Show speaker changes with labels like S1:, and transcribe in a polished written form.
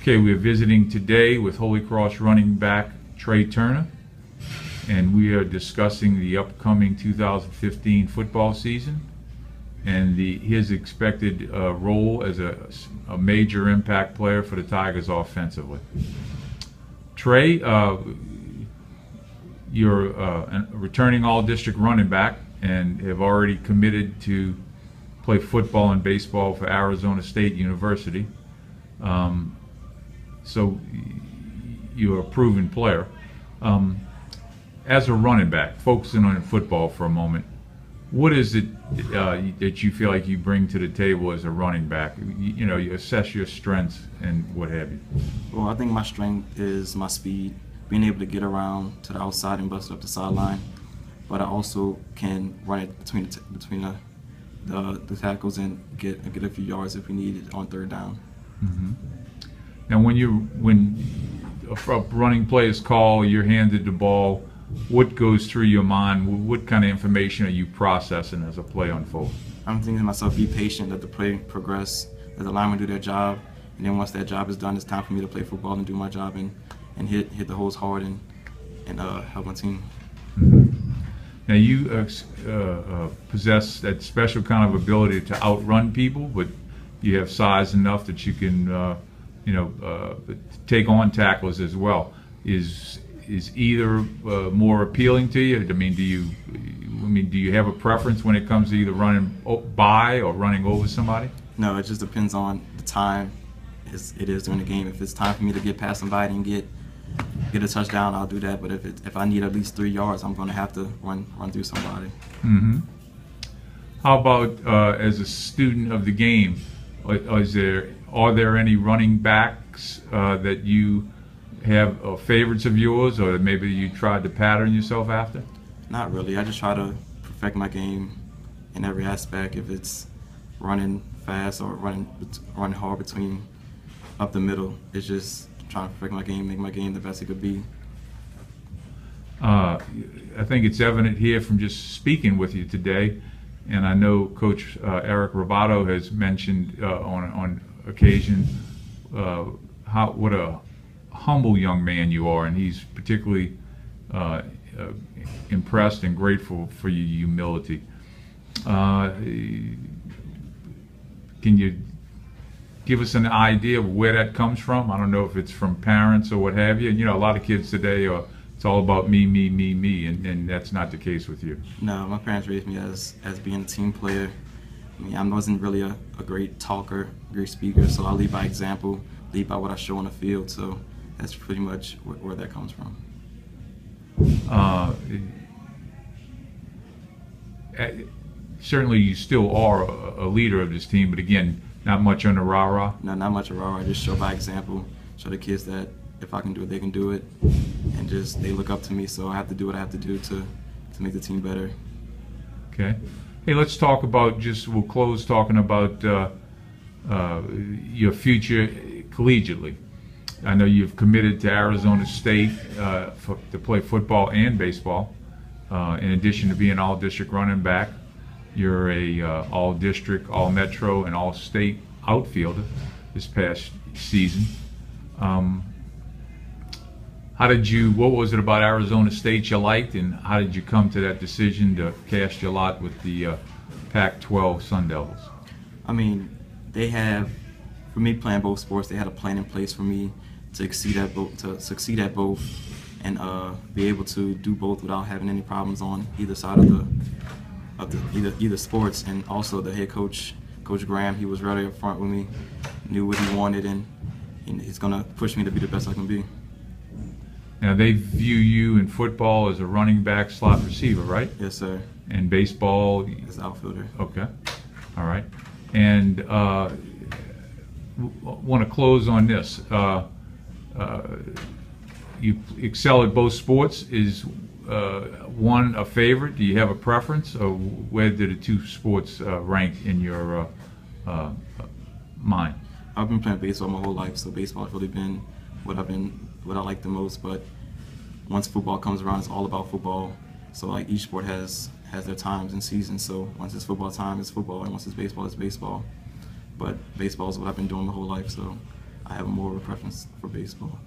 S1: Okay, we're visiting today with Holy Cross running back Tre Turner, and we are discussing the upcoming 2015 football season and his expected role as a major impact player for the Tigers offensively. Tre, you're a returning all-district running back and have already committed to play football and baseball for Arizona State University. So you're a proven player. As a running back, focusing on football for a moment, what is it that you feel like you bring to the table as a running back? You know, you assess your strengths and what have you.
S2: Well, I think my strength is my speed, being able to get around to the outside and bust up the sideline. But I also can run it between the tackles and get a few yards if we need it on third down.
S1: Mm-hmm. Now, when a running play is called, you're handed the ball, what goes through your mind? What kind of information are you processing as a play unfolds? I'm
S2: thinking to myself, be patient, let the play progress, let the linemen do their job, and then once that job is done, it's time for me to play football and do my job and hit the holes hard and help my team.
S1: Mm-hmm. Now, you possess that special kind of ability to outrun people, but you have size enough that you can take on tacklers as well. Is either more appealing to you? I mean, do you have a preference when it comes to either running by or running over somebody?
S2: No, it just depends on the time it is during the game. If it's time for me to get past somebody and get a touchdown, I'll do that. But if I need at least 3 yards, I'm going to have to run through somebody.
S1: Mm-hmm. How about as a student of the game? Are there any running backs that you have favorites of yours, or maybe you tried to pattern yourself after?
S2: Not really. I just try to perfect my game in every aspect. If it's running fast or running hard between up the middle, it's just trying to perfect my game, make my game the best it could be.
S1: I think it's evident here from just speaking with you today, and I know Coach Eric Rovato has mentioned on occasion what a humble young man you are, and he's particularly impressed and grateful for your humility. Can you give us an idea of where that comes from? I don't know if it's from parents or what have you. You know, a lot of kids today it's all about me, me, me, me, and that's not the case with you.
S2: No, my parents raised me as being a team player. I mean, I wasn't really a great talker, great speaker, so I lead by example, lead by what I show on the field. So that's pretty much where that comes from.
S1: Certainly you still are a leader of this team, but again, not much on the rah-rah?
S2: No, not much of rah-rah. I just show by example, show the kids that if I can do it, they can do it, and just they look up to me, so I have to do what I have to do to make the team better.
S1: Okay. Hey, let's talk about, we'll close talking about your future collegiately. I know you've committed to Arizona State to play football and baseball. In addition to being an all-district running back, you're a all-district, all-metro, and all-state outfielder this past season. What was it about Arizona State you liked, and how did you come to that decision to cast your lot with the Pac-12 Sun Devils?
S2: I mean, for me playing both sports, they had a plan in place for me to succeed at both, and be able to do both without having any problems on either side of either sports. And also the head coach, Coach Graham, he was right up front with me, knew what he wanted, and he's gonna push me to be the best I can be.
S1: Now, they view you in football as a running back slot receiver, right?
S2: Yes, sir.
S1: And baseball?
S2: As outfielder.
S1: Okay. All right. And want to close on this. You excel at both sports. Is one a favorite? Do you have a preference? Or where do the two sports rank in your mind?
S2: I've been playing baseball my whole life, so baseball has really been what I like the most. But once football comes around, it's all about football. So like each sport has their times and seasons. So once it's football time, it's football, and once it's baseball, it's baseball. But baseball is what I've been doing my whole life. So I have more of a preference for baseball.